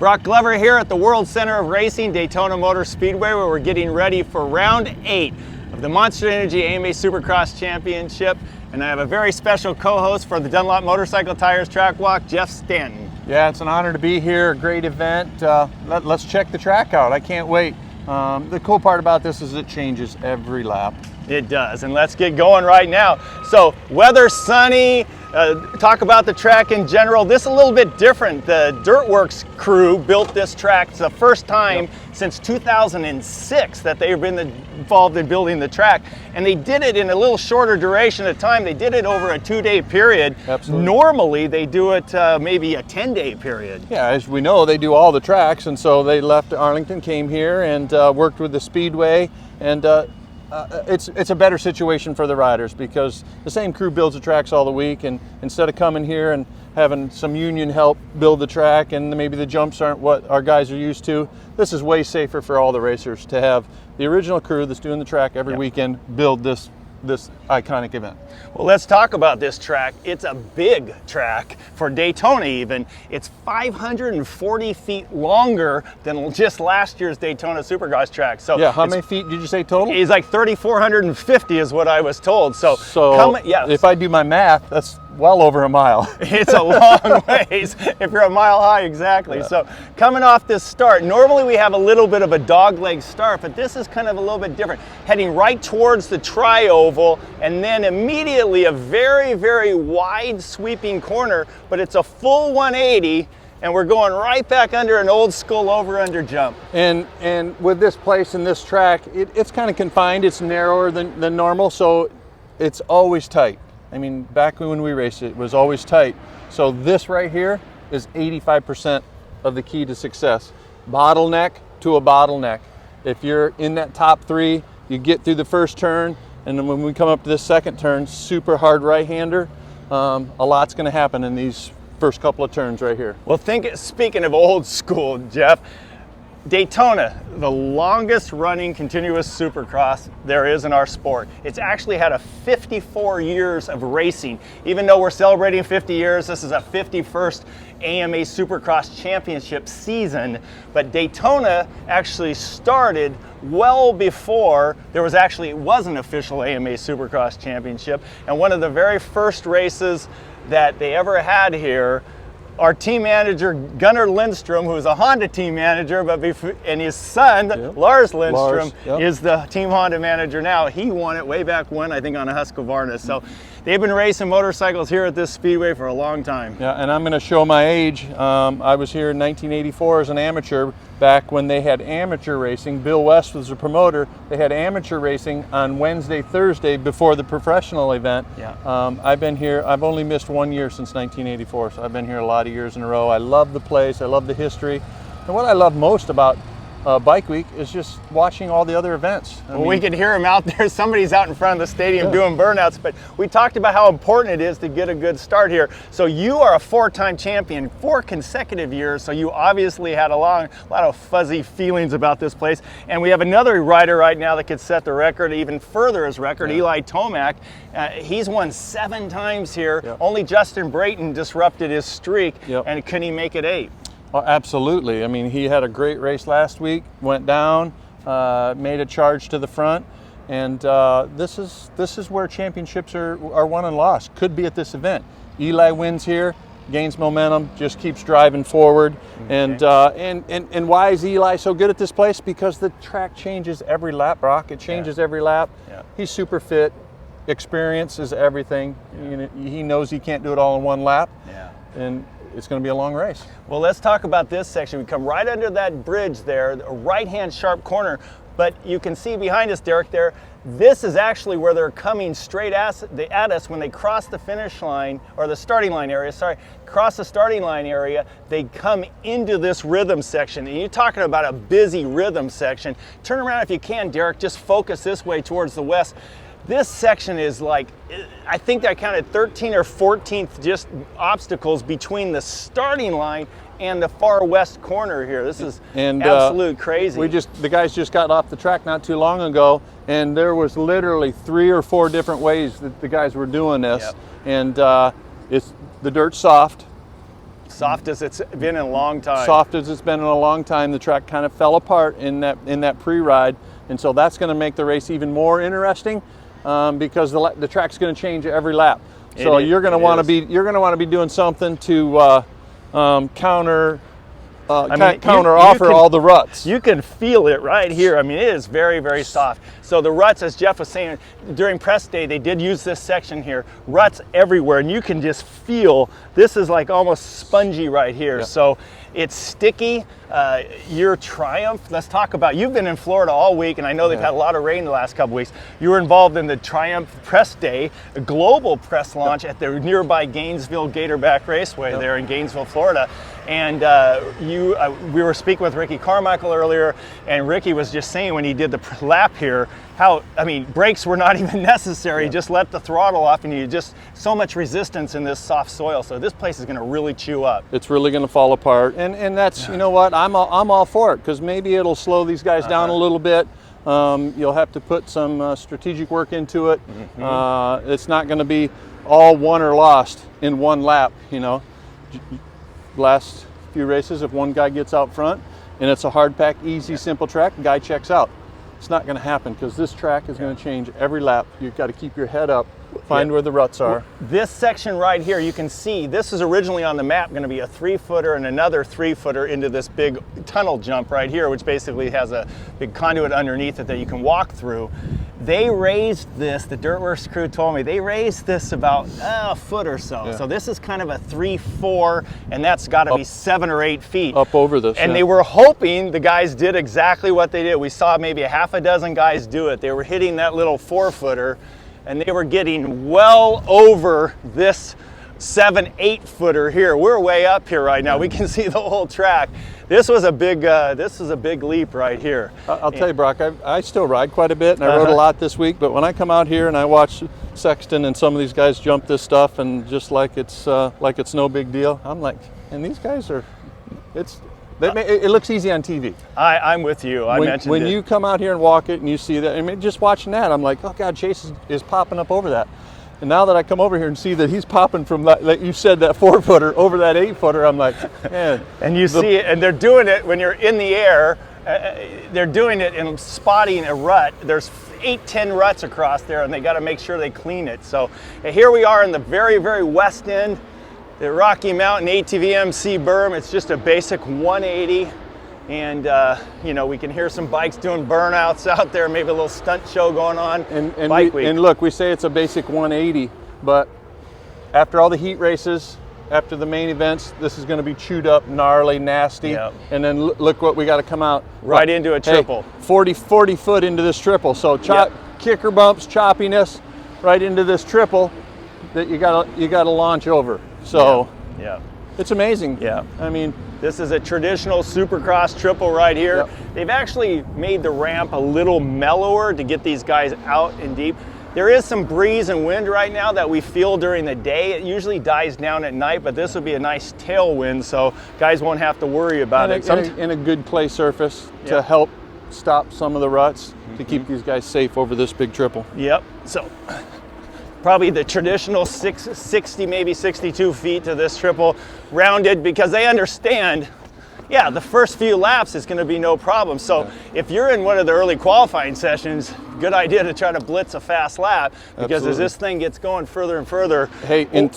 Broc Glover here at the World Center of Racing, Daytona Motor Speedway, where we're getting ready for round 8 of the Monster Energy AMA Supercross Championship. And I have a very special co-host for the Dunlop Motorcycle Tires Track Walk, Jeff Stanton. Yeah, it's an honor to be here, a great event. Let's check the track out. I can't wait. The cool part about this is it changes every lap. It does, and let's get going right now. So, weather sunny, talk about the track in general. This is a little bit different. The Dirtworks crew built this track. It's the first time since 2006 that they've been involved in building the track. And they did it in a little shorter duration of time. They did it over a 2-day period. Absolutely. Normally, they do it maybe a 10-day period. Yeah, as we know, they do all the tracks, and so they left Arlington, came here, and worked with the Speedway, and it's a better situation for the riders because the same crew builds the tracks all the week, and instead of coming here and having some union help build the track and maybe the jumps aren't what our guys are used to, this is way safer for all the racers to have the original crew that's doing the track every weekend build this iconic event. Well, let's talk about this track. It's a big track for Daytona even. It's 540 feet longer than just last year's Daytona Supercross track. So yeah, how many feet did you say total? It's like 3,450 is what I was told. So if I do my math, that's well over a mile. It's a long ways if you're a mile high, exactly. Yeah. So coming off this start, normally we have a little bit of a dogleg start, but this is kind of a little bit different. Heading right towards the tri-oval, and then immediately a very, very wide sweeping corner, but it's a full 180, and we're going right back under an old school over-under jump. And with this place and this track, it's kind of confined. It's narrower than normal, so it's always tight. I mean, back when we raced it was always tight. So this right here is 85% of the key to success. Bottleneck to a bottleneck. If you're in that top 3, you get through the first turn, and then when we come up to this second turn, super hard right-hander, a lot's gonna happen in these first couple of turns right here. Well, speaking of old school, Jeff, Daytona, the longest running continuous supercross there is in our sport. It's actually had a 54 years of racing. Even though we're celebrating 50 years, this is a 51st AMA Supercross Championship season. But Daytona actually started well before there was an official AMA Supercross Championship. And one of the very first races that they ever had here, our team manager, Gunnar Lindstrom, who is a Honda team manager, and his son, Lars Lindstrom, is the team Honda manager now. He won it way back when, I think, on a Husqvarna. So they've been racing motorcycles here at this speedway for a long time. Yeah, and I'm going to show my age. I was here in 1984 as an amateur, back when they had amateur racing. Bill West was the promoter. They had amateur racing on Wednesday, Thursday before the professional event. Yeah. I've been here, I've only missed 1 year since 1984, so I've been here a lot of years in a row. I love the place, I love the history. And what I love most about Bike Week is just watching all the other events. We can hear them out there. Somebody's out in front of the stadium doing burnouts, but we talked about how important it is to get a good start here. So you are a 4-time champion, 4 consecutive years, so you obviously had a lot of fuzzy feelings about this place. And we have another rider right now that could set the record, even further his record, Eli Tomac. He's won 7 times here. Only Justin Brayton disrupted his streak, and couldn't he make it 8? Oh, absolutely. I mean, he had a great race last week, went down, made a charge to the front, and this is where championships are won and lost. Could be at this event. Eli wins here, gains momentum, just keeps driving forward. Okay. And why is Eli so good at this place? Because the track changes every lap, Broc. It changes every lap. Yeah. He's super fit. Experience is everything. Yeah. You know, he knows he can't do it all in one lap. Yeah. And it's going to be a long race. Well, let's talk about this section. We come right under that bridge there, a right-hand sharp corner, but you can see behind us, Derek, there, this is actually where they're coming straight at us when they cross the finish line, or the starting line area, cross the starting line area, they come into this rhythm section. And you're talking about a busy rhythm section. Turn around if you can, Derek, just focus this way towards the west. This section is like, I think I counted 13 or 14th just obstacles between the starting line and the far west corner here. This is absolute crazy. The guys just got off the track not too long ago, and there was literally 3 or 4 different ways that the guys were doing this. And the dirt's soft. Soft as it's been in a long time. Soft as it's been in a long time. The track kind of fell apart in that pre-ride, and so that's going to make the race even more interesting because the track's going to change every lap. So you're going to want to be doing something to counter offer all the ruts. You can feel it right here. I mean, it is very, very soft. So the ruts, as Jeff was saying, during press day, they did use this section here. Ruts everywhere, and you can just feel, this is like almost spongy right here. Yeah. So it's sticky. Your Triumph, let's talk about, you've been in Florida all week, and I know they've had a lot of rain the last couple weeks. You were involved in the Triumph press day, a global press launch at the nearby Gainesville Gatorback Raceway there in Gainesville, Florida. And we were speaking with Ricky Carmichael earlier, and Ricky was just saying when he did the lap here, how, I mean, brakes were not even necessary. Just let the throttle off, and you just, so much resistance in this soft soil. So this place is going to really chew up. It's really going to fall apart, and that's, you know what, I'm all for it, because maybe it'll slow these guys down a little bit. You'll have to put some strategic work into it. It's not going to be all won or lost in one lap, you know. Last few races, if one guy gets out front and it's a hard pack, easy, simple track, guy checks out. It's not going to happen, because this track is going to change every lap. You've got to keep your head up, find where the ruts are. This section right here, you can see, this is originally on the map going to be a 3-footer and another 3-footer into this big tunnel jump right here, which basically has a big conduit underneath it that you can walk through. They raised this, the Dirtworks crew told me, they raised this about a foot or so. So this is kind of a 3-4, and that's got to be 7 or 8 feet. Up over this. And they were hoping the guys did exactly what they did. We saw maybe a half a dozen guys do it. They were hitting that little 4-footer, and they were getting well over this 7-8-footer here. We're way up here right now. We can see the whole track. This was a big leap right here. I'll tell you, Broc, I still ride quite a bit, and I rode a lot this week, but when I come out here and I watch Sexton and some of these guys jump this stuff, and just like it's no big deal, I'm like, and these guys are, it looks easy on TV. I'm with you. When you come out here and walk it and you see that, I mean, just watching that, I'm like, oh God, Chase is popping up over that. And now that I come over here and see that he's popping from that, like you said, that 4-footer over that 8-footer, I'm like, man. And you see it, and they're doing it when you're in the air. They're doing it and spotting a rut. There's 8-10 ruts across there, and they got to make sure they clean it. So here we are in the very, very west end, the Rocky Mountain ATV-MC berm. It's just a basic 180. And you know, we can hear some bikes doing burnouts out there, maybe a little stunt show going on. And look, we say it's a basic 180, but after all the heat races, after the main events, this is going to be chewed up, gnarly, nasty. And then look what we got to come out right into a triple. 40 foot into this triple. So kicker bumps, choppiness, right into this triple that you got to launch over. So it's amazing. I mean, this is a traditional Supercross triple right here. They've actually made the ramp a little mellower to get these guys out and deep. There is some breeze and wind right now that we feel during the day. It usually dies down at night, but this will be a nice tailwind, so guys won't have to worry about it. And a good clay surface to help stop some of the ruts to keep these guys safe over this big triple. So probably the traditional 60, maybe 62 feet to this triple, rounded, because they understand, the first few laps is going to be no problem. So if you're in one of the early qualifying sessions, good idea to try to blitz a fast lap, because as this thing gets going further and further. Hey, in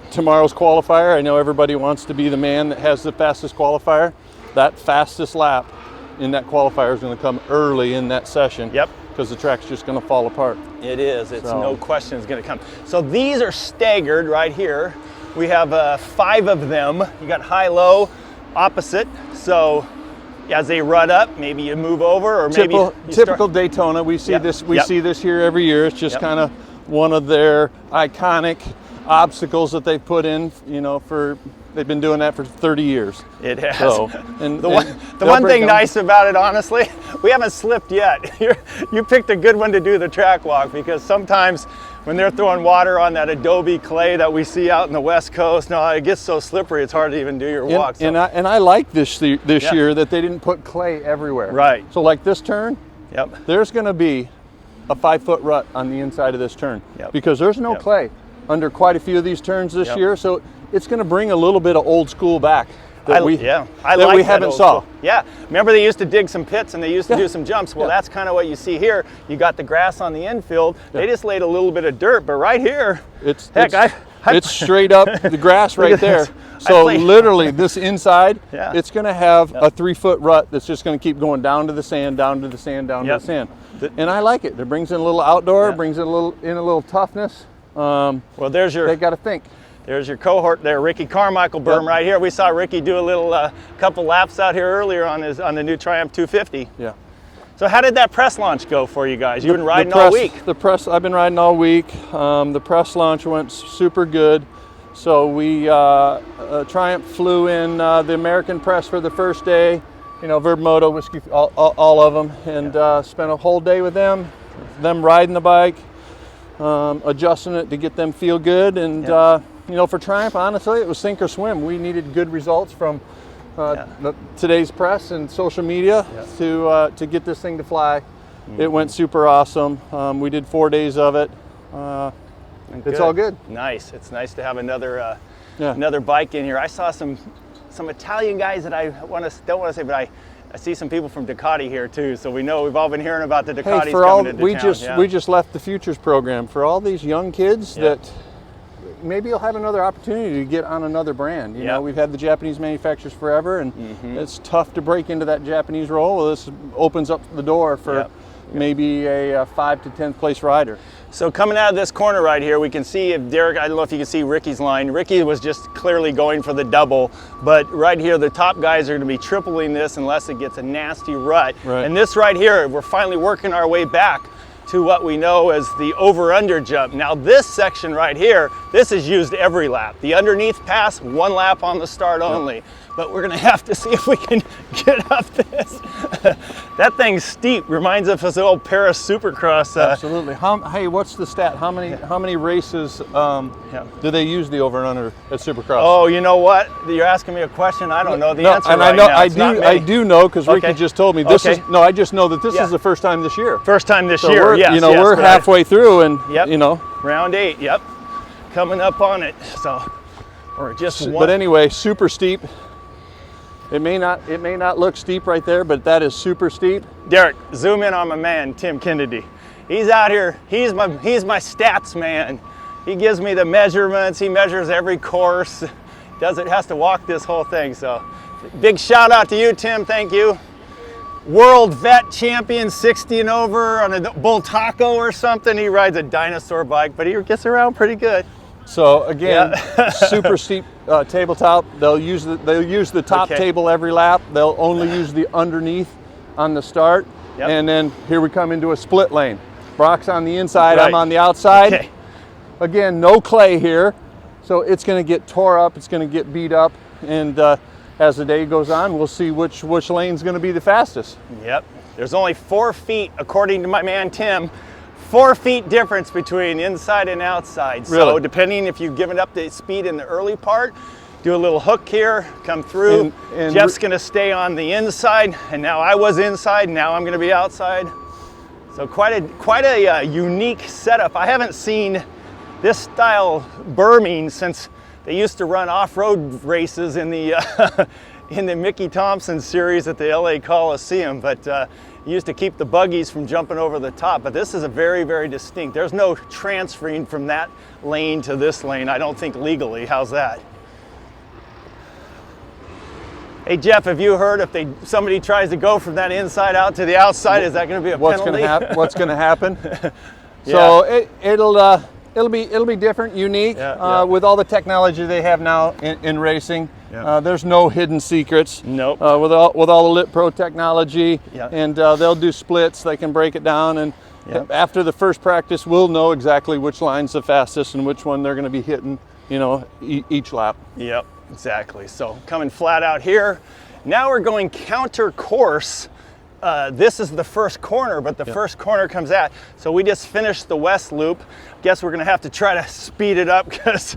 tomorrow's qualifier, I know everybody wants to be the man that has the fastest qualifier. That fastest lap in that qualifier is going to come early in that session. Because the track's just going to fall apart. It is. It's no question it's going to come. So these are staggered right here. We have 5 of them. You got high, low, opposite. So as they rut up, maybe you move over, or maybe typical Daytona. We see this. We see this here every year. It's just kind of one of their iconic obstacles that they put in. You know, they've been doing that for 30 years. It has. So, the one thing nice about it, honestly, we haven't slipped yet. You picked a good one to do the track walk, because sometimes when they're throwing water on that adobe clay that we see out in the West Coast, it gets so slippery it's hard to even do your walk. And I like this year that they didn't put clay everywhere. So like this turn, there's going to be a 5-foot rut on the inside of this turn, because there's no clay under quite a few of these turns this year. So it's going to bring a little bit of old school back that we haven't saw. School. Yeah, remember they used to dig some pits and they used to do some jumps. Well, that's kind of what you see here. You got the grass on the infield. They just laid a little bit of dirt, but right here, it's straight up the grass right there. So literally this inside, it's going to have a 3-foot rut that's just going to keep going down to the sand, down to the sand, down to the sand. And I like it. It brings in a little outdoor, brings in a little toughness. Well, there's your. They got to think. There's your cohort there, Ricky Carmichael berm right here. We saw Ricky do a little couple laps out here earlier on the new Triumph 250. Yeah. So how did that press launch go for you guys? You've been riding all week. I've been riding all week. The press launch went super good. So we Triumph flew in the American press for the first day. You know, Verb Moto, Whiskey, all of them, and spent a whole day with them riding the bike, adjusting it to get them feel good, and you know, for Triumph, honestly, it was sink or swim. We needed good results from today's press and social media to get this thing to fly. It went super awesome. We did 4 days of it. It's all good. Nice. It's nice to have another another bike in here. I saw some Italian guys that I don't want to say, but I see some people from Ducati here too. So we know we've all been hearing about the Ducatis coming into town. We just left the Futures program for all these young kids that maybe you'll have another opportunity to get on another brand. You know, we've had the Japanese manufacturers forever, and it's tough to break into that Japanese role. Well, this opens up the door for maybe a 5th to 10th place rider. So coming out of this corner right here, we can see if Derek, I don't know if you can see Ricky's line. Ricky was just clearly going for the double, but right here, the top guys are going to be tripling this unless it gets a nasty rut. Right. And this right here, we're finally working our way back to what we know as the over-under jump. Now this section right here, this is used every lap. The underneath pass, 1 lap on the start only. But we're gonna have to see if we can get up this. That thing's steep. Reminds us of the old Paris Supercross. Absolutely. Hey, what's the stat? How many races do they use the over and under at Supercross? Oh, you know what? You're asking me a question. I don't know the answer. And right now. I do know because Ricky just told me. I just know that this is the first time this year. First time this year. Yes, we're halfway through, and you know, round 8. Yep, coming up on it. So, or just one. But anyway, super steep. It may not look steep right there, but that is super steep. Derek, zoom in on my man, Tim Kennedy. He's out here. He's my stats man. He gives me the measurements. He measures every course. Has to walk this whole thing. So, big shout out to you, Tim. Thank you. World vet champion, 60 and over on a Bull Taco or something. He rides a dinosaur bike, but he gets around pretty good. So again, super steep tabletop. They'll use the top table every lap. They'll only use the underneath on the start, and then here we come into a split lane. Broc's on the inside. I'm on the outside. Okay. Again, no clay here, so it's going to get tore up. It's going to get beat up, and as the day goes on, we'll see which lane's going to be the fastest. Yep. There's only 4 feet, according to my man Tim. 4 feet difference between inside and outside. Really? So depending if you've given up the speed in the early part, do a little hook here, come through. And Jeff's gonna stay on the inside, and now I was inside, now I'm gonna be outside. So quite a unique setup. I haven't seen this style berming since they used to run off-road races in the in the Mickey Thompson series at the LA Coliseum, but used to keep the buggies from jumping over the top. But this is a very, very distinct. There's no transferring from that lane to this lane, I don't think legally. How's that? Hey Jeff, have you heard if somebody tries to go from that inside out to the outside, is that going to be a penalty? What's going to happen? So it'll be different, unique, with all the technology they have now in racing. There's no hidden secrets. Nope. With all the Lit Pro technology, and they'll do splits. They can break it down, and after the first practice, we'll know exactly which line's the fastest and which one they're going to be hitting. You know, each lap. Yep, exactly. So coming flat out here. Now we're going counter course. This is the first corner, but the first corner comes out. So we just finished the west loop. Guess we're gonna have to try to speed it up because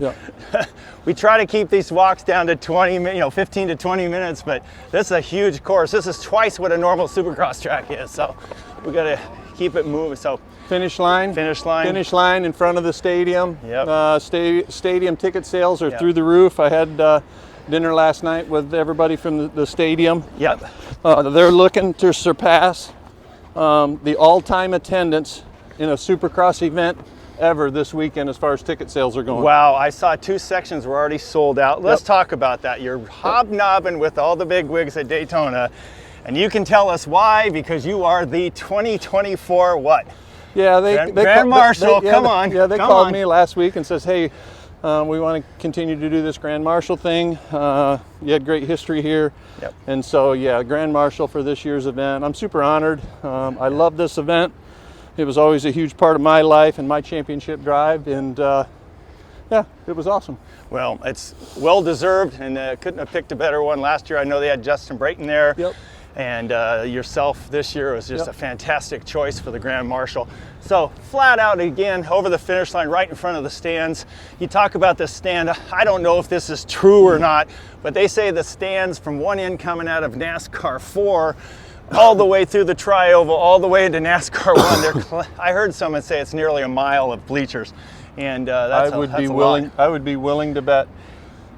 we try to keep these walks down to 15 to 20 minutes, but this is a huge course. This is twice what a normal Supercross track is. So we gotta keep it moving. So finish line in front of the stadium. Yep. Stadium ticket sales are Yep. through the roof. I had dinner last night with everybody from the stadium. Yep. They're looking to surpass the all-time attendance in a Supercross event ever this weekend as far as ticket sales are going. Wow, I saw 2 sections were already sold out. Let's talk about that. You're hobnobbing with all the big wigs at Daytona, and you can tell us why, because you are the 2024 what? Yeah, they Grand Marshal, come on. Yeah, they come called on. me last week and says, hey, we want to continue to do this Grand Marshal thing. You had great history here. Yep. And so, yeah, Grand Marshal for this year's event. I'm super honored. I love this event. It was always a huge part of my life and my championship drive, and yeah, it was awesome. Well, it's well deserved, and couldn't have picked a better one. Last year, I know they had Justin Brayton there. Yep. And yourself this year was just a fantastic choice for the Grand Marshal. So flat out again, over the finish line, right in front of the stands. You talk about the stand, I don't know if this is true or not, but they say the stands from one end coming out of NASCAR 4 all the way through the tri-oval, all the way into NASCAR 1. I heard someone say it's nearly a mile of bleachers. And that's I would be willing to bet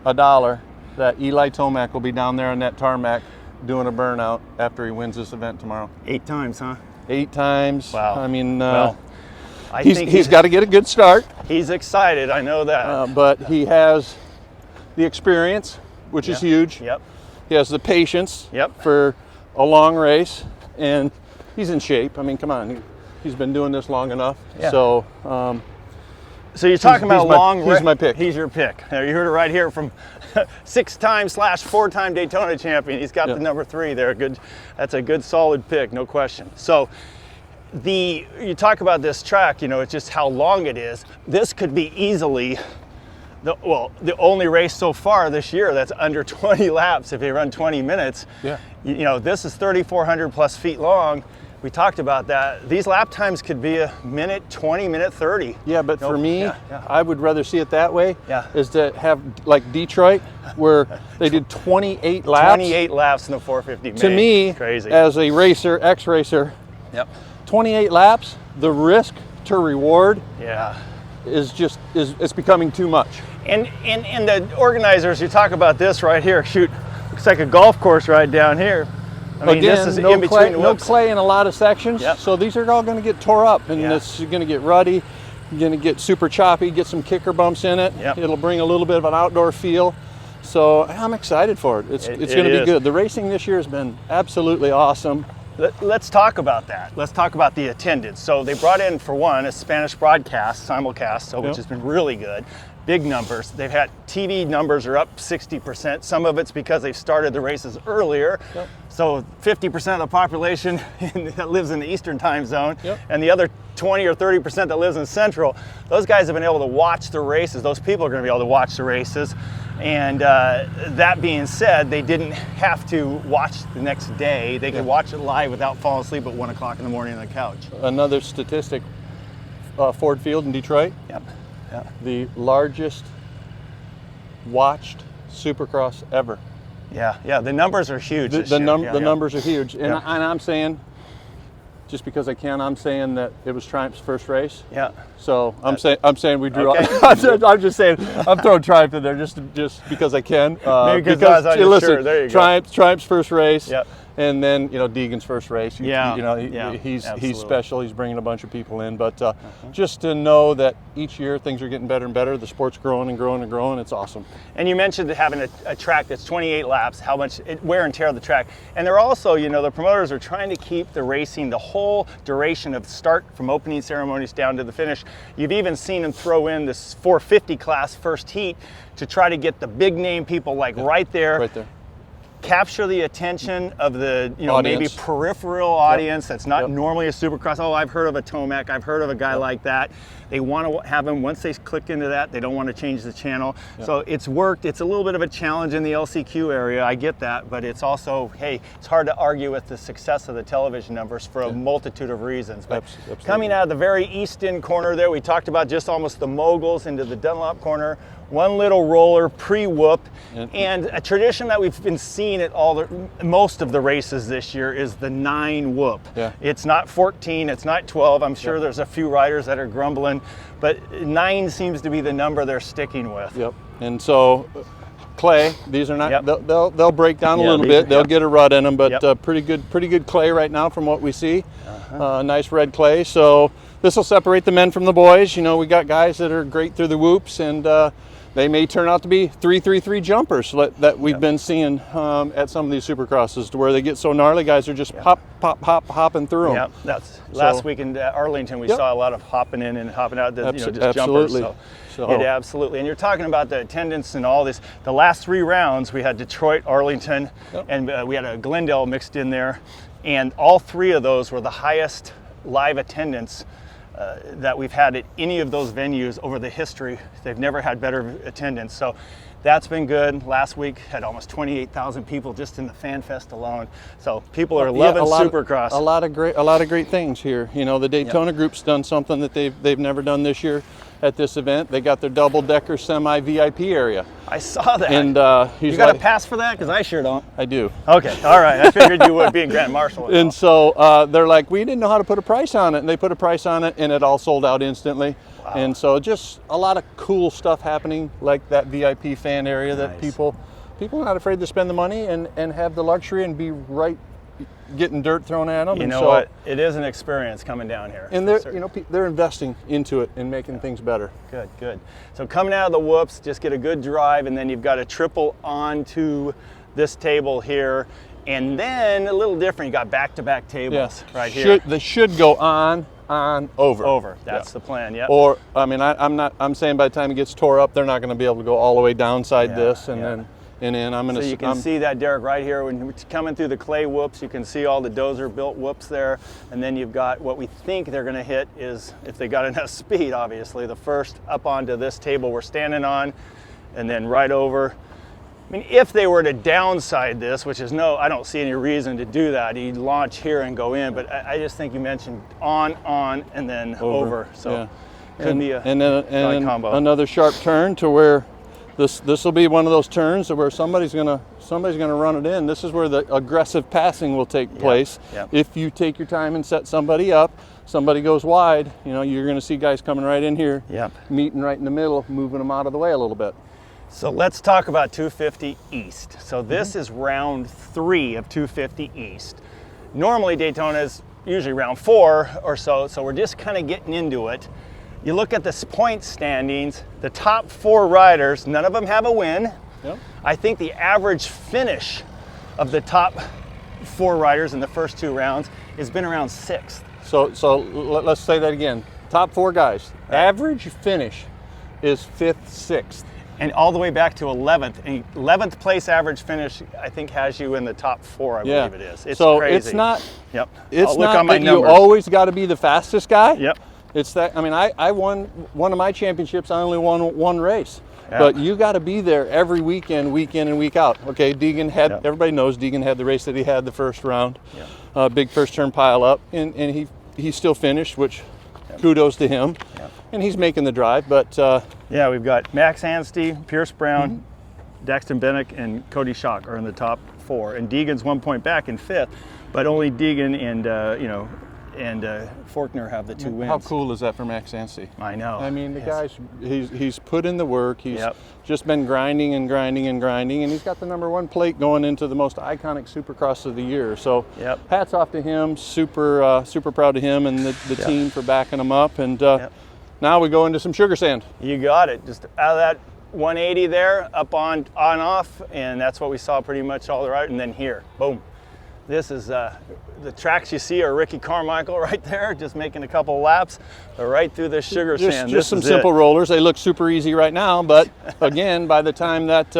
$1 that Eli Tomac will be down there on that tarmac doing a burnout after he wins this event tomorrow. 8 times, huh? 8 times. Wow. I mean, I think he's got to get a good start. He's excited, I know that. But he has the experience, which is huge. Yep. He has the patience Yep. for a long race, and he's in shape. I mean, come on, he's been doing this long enough. Yeah. So, so you're talking about long race. He's my pick. He's your pick. You heard it right here from 6-time/4-time Daytona champion. He's got the number 3 there. That's a good, solid pick, no question. So, you talk about this track. You know, it's just how long it is. This could be easily the only race so far this year that's under 20 laps if they run 20 minutes. Yeah. You know, this is 3,400 plus feet long. We talked about that. These lap times could be a minute 20, minute 30. Yeah, but for me, I would rather see it that way. Yeah. Is to have like Detroit, where they did 28 laps. 28 laps in the 450 main. To me, crazy. As a racer, ex-racer, 28 laps, the risk to reward is it's becoming too much. And the organizers, you talk about this right here. Shoot, looks like a golf course right down here. I mean, again, this is no in between clay, no clay in a lot of sections, Yep. so these are all going to get tore up, and it's going to get ruddy. You're going to get super choppy, get some kicker bumps in it. Yep. It'll bring a little bit of an outdoor feel. So I'm excited for it. It's going to be good. The racing this year has been absolutely awesome. Let's talk about that. Let's talk about the attendance. So they brought in, for one, a Spanish broadcast, simulcast, which has been really good. Big numbers. They've had TV numbers are up 60%. Some of it's because they've started the races earlier. Yep. So 50% of the population that lives in the Eastern time zone, and the other 20 or 30% that lives in Central, those guys have been able to watch the races. Those people are going to be able to watch the races. And that being said, they didn't have to watch the next day. They could watch it live without falling asleep at 1 o'clock in the morning on the couch. Another statistic, Ford Field in Detroit. Yep. The largest watched Supercross ever. Yeah, the numbers are huge. The numbers are huge, and I'm saying, just because I can, I'm saying that it was Triumph's first race. Yeah. So I'm saying we drew. Okay. I'm just saying I'm throwing Triumph in there just because I can. Maybe because I was on your shirt. There you go. Triumph's first race. Yep. And then Deegan's first race. He's absolutely. special. He's bringing a bunch of people in, but just to know that each year things are getting better and better. The sport's growing and growing and growing. It's awesome. And you mentioned having a track that's 28 laps. How much wear and tear of the track, and they're also, the promoters are trying to keep the racing the whole duration of the start from opening ceremonies down to the finish. You've even seen them throw in this 450 class first heat to try to get the big name people right there. Right there. Capture the attention of the maybe peripheral audience that's not normally a Supercross. Oh, I've heard of a Tomac, I've heard of a guy like that. They want to have them, once they click into that, they don't want to change the channel. So it's worked. It's a little bit of a challenge in the LCQ area, I get that, but it's also, hey, it's hard to argue with the success of the television numbers for a multitude of reasons. But coming out of the very east end corner there, we talked about just almost the moguls into the Dunlop corner. one little roller pre-whoop. And a tradition that we've been seeing at most of the races this year is the 9 whoop. Yeah. It's not 14, it's not 12. I'm sure there's a few riders that are grumbling, but 9 seems to be the number they're sticking with. Yep. And so clay, these are not, Yep. they'll break down a little bit. They'll get a rut in them, but Yep. pretty good clay right now from what we see. Nice red clay. So this will separate the men from the boys. You know, we got guys that are great through the whoops, and they may turn out to be 3-3-3 jumpers that we've been seeing at some of these Supercrosses, to where they get so gnarly, guys are just hopping through them. Yeah, that's last week in Arlington. We saw a lot of hopping in and hopping out, just absolutely. jumpers. So absolutely. And you're talking about the attendance and all this. The last 3 rounds, we had Detroit, Arlington, and we had a Glendale mixed in there, and all 3 of those were the highest live attendance that we've had at any of those venues over the history. They've never had better attendance. So that's been good. Last week had almost 28,000 people just in the Fan Fest alone. So people are loving Supercross. A lot of great things here. You know, the Daytona group's done something that they've never done this year at this event. They got their double-decker semi VIP area. I saw that. And you got a pass for that? Because I sure don't. I do. Okay, all right. I figured you would, being Grand Marshal. And so they're like, we didn't know how to put a price on it, and they put a price on it, and it all sold out instantly. Wow. And so just a lot of cool stuff happening, like that VIP fan area that people are not afraid to spend the money and have the luxury and be right getting dirt thrown at them. You know what? It is an experience coming down here. And they're investing into it and making things better. Good, good. So coming out of the whoops, just get a good drive, and then you've got a triple onto this table here. And then a little different, you got back-to-back tables right here. They should go on, over. Over, that's the plan, yeah. Or, I mean, I'm saying by the time it gets tore up, they're not going to be able to go all the way downside this, and then I'm going to. So you can see that, Derek, right here. When you're coming through the clay whoops, you can see all the dozer-built whoops there. And then you've got what we think they're going to hit is, if they got enough speed, obviously, the first up onto this table we're standing on, and then right over. I mean, if they were to downside this, which is I don't see any reason to do that. You'd launch here and go in, but I just think you mentioned on, and then over. So could be a combo. Another sharp turn to where this will be one of those turns where somebody's gonna run it in. This is where the aggressive passing will take place. If you take your time and set somebody up, somebody goes wide, you know, you're gonna see guys coming right in here, meeting right in the middle, moving them out of the way a little bit. So let's talk about 250 East. So this is round 3 of 250 East. Normally Daytona is usually round 4 or so we're just kind of getting into it. You look at the point standings, the top 4 riders, none of them have a win. I think the average finish of the top 4 riders in the first 2 rounds has been around 6th. So let's say that again. Top 4 guys, average finish is 5th, 6th. And all the way back to 11th. And 11th place average finish, I think, has you in the top 4, I believe it is. It's crazy. It's not, It's not that you always got to be the fastest guy. It's that, I mean, I won one of my championships, I only won 1 race. But you got to be there every weekend, week in and week out. Okay, Deegan had, everybody knows Deegan had the race that he had the first round. Big first turn pile up, and he still finished, which kudos to him. And he's making the drive, but we've got Max Anstey, Pierce Brown, Daxton Bennick, and Cody Schock are in the top 4, and Deegan's 1 point back in 5th, but only Deegan and Faulkner have the 2 wins. How cool is that for Max Anstey? I know. I mean, the guy's he's put in the work. He's just been grinding and grinding and grinding, and he's got the #1 plate going into the most iconic Supercross of the year. So hats off to him. Super proud of him and the team for backing him up. And now we go into some sugar sand. You got it. Just out of that 180 there, up on off, and that's what we saw pretty much all the right. And then here, boom. This is the tracks you see are Ricky Carmichael right there, just making a couple of laps, right through this sugar sand. Just some simple rollers. They look super easy right now, but again, by the time that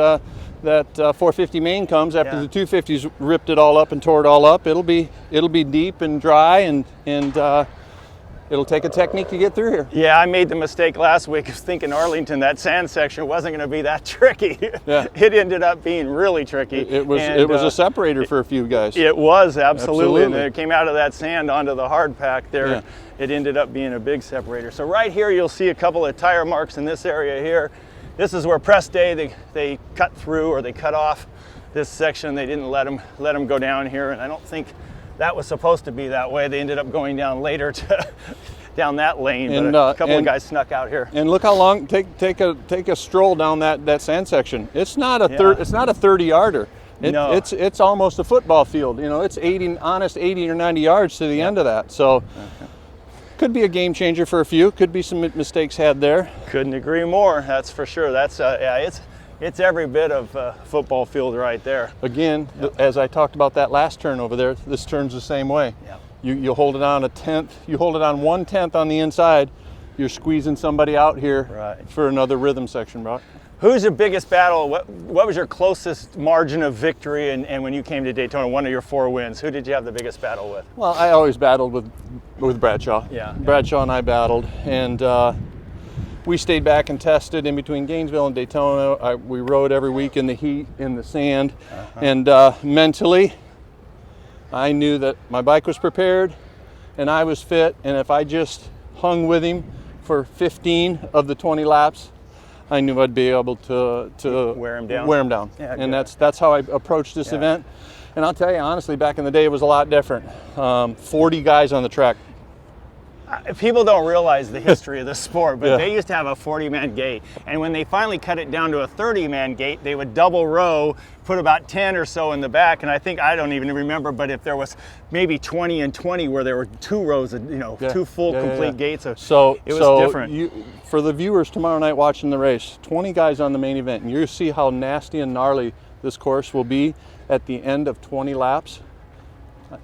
450 main comes, after the 250s ripped it all up and tore it all up, it'll be deep and dry, and it'll take a technique to get through here. Yeah, I made the mistake last week of thinking Arlington, that sand section wasn't going to be that tricky. It ended up being really tricky. It was a separator for a few guys. It was, absolutely. And it came out of that sand onto the hard pack there. It ended up being a big separator. So right here you'll see a couple of tire marks in this area here. This is where press day, they cut through, or they cut off this section. They didn't let them go down here, and I don't think that was supposed to be that way. They ended up going down later to down that lane, and, but a couple of guys snuck out here. And look how long. Take a stroll down that sand section. It's not a it's not a 30-yarder. No. It's almost a football field. You know, it's 80 or 90 yards to the end of that. So. Could be a game changer for a few. Could be some mistakes had there. Couldn't agree more. That's for sure. That's it's every bit of football field right there. Again, as I talked about that last turn over there, this turn's the same way. Yep. You hold it on a tenth. You hold it on 1/10 on the inside. You're squeezing somebody out here for another rhythm section, Broc. Who's your biggest battle? What was your closest margin of victory? And when you came to Daytona, one of your 4 wins, who did you have the biggest battle with? Well, I always battled with Bradshaw. Yeah. Bradshaw and I battled, and we stayed back and tested in between Gainesville and Daytona. We rode every week in the heat, in the sand, and mentally, I knew that my bike was prepared, and I was fit, and if I just hung with him for 15 of the 20 laps, I knew I'd be able to wear him down. Yeah, and that's how I approached this event. And I'll tell you honestly, back in the day, it was a lot different. 40 guys on the track. People don't realize the history of the sport, but they used to have a 40-man gate. And when they finally cut it down to a 30-man gate, they would double row, put about 10 or so in the back. And I don't even remember, but if there was maybe 20 and 20 where there were 2 rows of, 2 full complete gates. So it was different. For the viewers tomorrow night watching the race, 20 guys on the main event, and you see how nasty and gnarly this course will be at the end of 20 laps.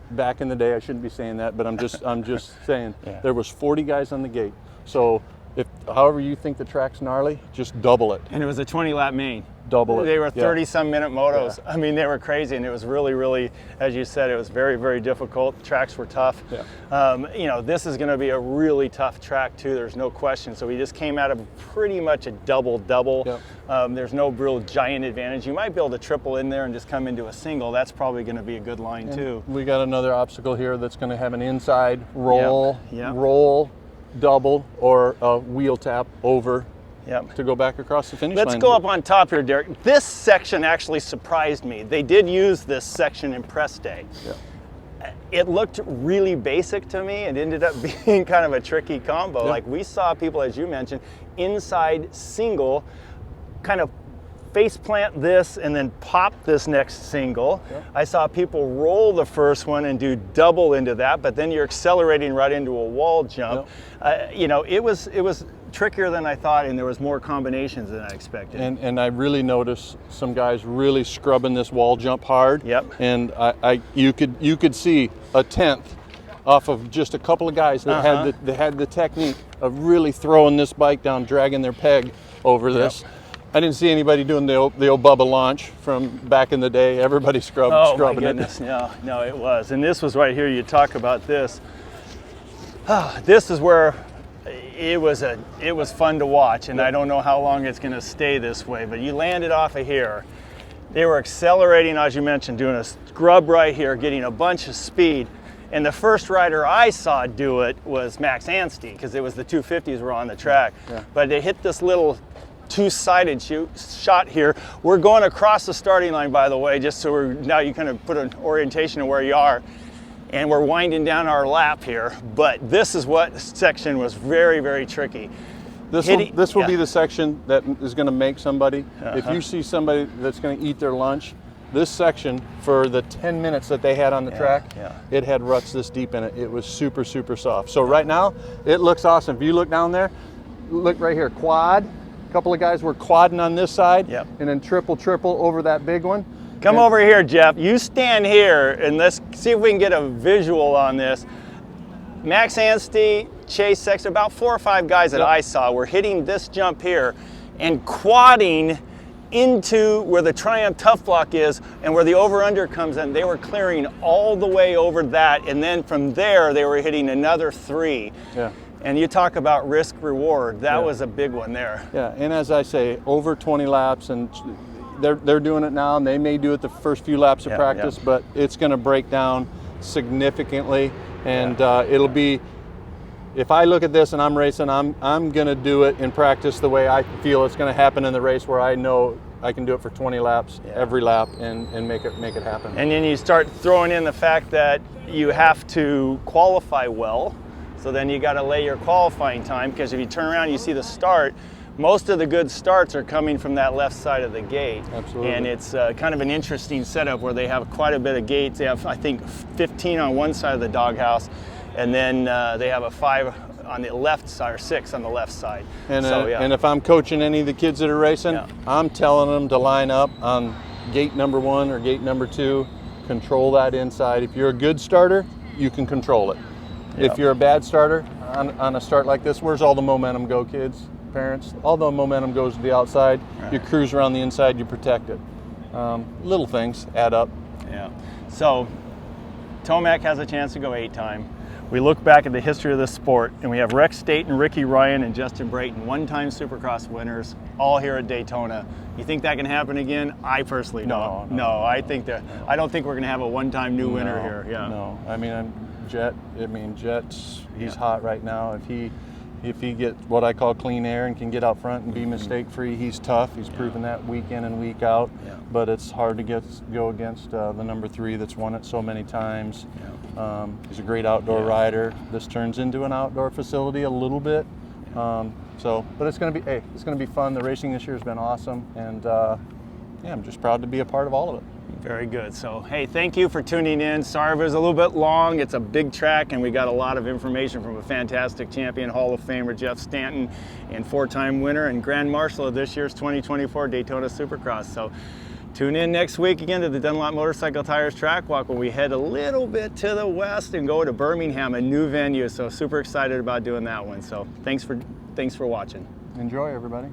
Back in the day, I shouldn't be saying that, but I'm just saying there was 40 guys on the gate. So if however you think the track's gnarly, just double it. And it was a 20-lap main. Double it. They were 30-some minute motos. I mean, they were crazy, and it was really, really, as you said, it was very, very difficult. The tracks were tough. This is going to be a really tough track too. There's no question. So we just came out of pretty much a double-double. There's no real giant advantage. You might be able to triple in there and just come into a single. That's probably going to be a good line too. We got another obstacle here that's going to have an inside roll, roll, double, or a wheel tap over. To go back across the finish line. Let's go up on top here, Derek. This section actually surprised me. They did use this section in press day. It looked really basic to me. It ended up being kind of a tricky combo. Like we saw people, as you mentioned, inside single, kind of face plant this and then pop this next single. I saw people roll the first one and do double into that, but then you're accelerating right into a wall jump. It was trickier than I thought, and there was more combinations than I expected. And I really noticed some guys really scrubbing this wall jump hard. And you could see a 10th off of just a couple of guys that had the technique of really throwing this bike down, dragging their peg over this. I didn't see anybody doing the old Bubba launch from back in the day. Everybody scrubbing it. Oh my goodness, no, it was. And this was right here. You talk about this. This is where it was fun to watch, and I don't know how long it's going to stay this way, but you landed off of here. They were accelerating, as you mentioned, doing a scrub right here, getting a bunch of speed. And the first rider I saw do it was Max Anstey, because it was the 250s were on the track. But they hit this little two-sided shot here. We're going across the starting line, by the way, just so now you kind of put an orientation of where you are. And we're winding down our lap here, but this is what section was very, very tricky. This will be the section that is going to make somebody. If you see somebody that's going to eat their lunch, this section, for the 10 minutes that they had on the track, it had ruts this deep in it. It was super, super soft. So right now, it looks awesome. If you look down there, look right here, quad. A couple of guys were quadding on this side, and then triple over that big one. Come over here, Jeff. You stand here, and let's see if we can get a visual on this. Max Anstey, Chase Sexton, about 4 or 5 guys that I saw were hitting this jump here and quadding into where the Triumph Tough Block is and where the over-under comes in. They were clearing all the way over that, and then from there they were hitting another 3. And you talk about risk reward. That was a big one there. And as I say, over 20 laps, and they're doing it now, and they may do it the first few laps of practice, but it's going to break down significantly, and it'll be if I look at this and I'm racing, I'm going to do it in practice the way I feel it's going to happen in the race, where I know I can do it for 20 laps, every lap, and make it happen. And then you start throwing in the fact that you have to qualify well. So then you got to lay your qualifying time, because if you turn around and you see the start, most of the good starts are coming from that left side of the gate. Absolutely. And it's kind of an interesting setup where they have quite a bit of gates. They have, I think, 15 on one side of the doghouse, and then they have a 5 on the left side, or 6 on the left side. And, so, and if I'm coaching any of the kids that are racing, I'm telling them to line up on gate number 1 or gate number 2, control that inside. If you're a good starter, you can control it. If you're a bad starter on a start like this, where's all the momentum go, kids, parents? All the momentum goes to the outside. Right. You cruise around the inside, you protect it. Little things add up. Yeah. So Tomac has a chance to go 8-time. We look back at the history of this sport, and we have Rex Staten, Ricky Ryan, and Justin Brayton, 1-time Supercross winners, all here at Daytona. You think that can happen again? I personally don't. No, I don't think we're going to have a 1-time new winner here. Yeah. No, I mean, Jet's he's hot right now. If he gets what I call clean air and can get out front and be mistake free, he's tough. He's proven that week in and week out. Yeah. But it's hard to go against the number 3 that's won it so many times. Yeah. He's a great outdoor rider. This turns into an outdoor facility a little bit. But it's going to be fun. The racing this year has been awesome, and I'm just proud to be a part of all of it. Very good. So, hey, thank you for tuning in. Sorry if it was a little bit long. It's a big track, and we got a lot of information from a fantastic champion, Hall of Famer Jeff Stanton, and 4-time winner and Grand Marshal of this year's 2024 Daytona Supercross. So tune in next week again to the Dunlop Motorcycle Tires Track Walk, when we head a little bit to the west and go to Birmingham, a new venue. So super excited about doing that one. So thanks for watching. Enjoy, everybody.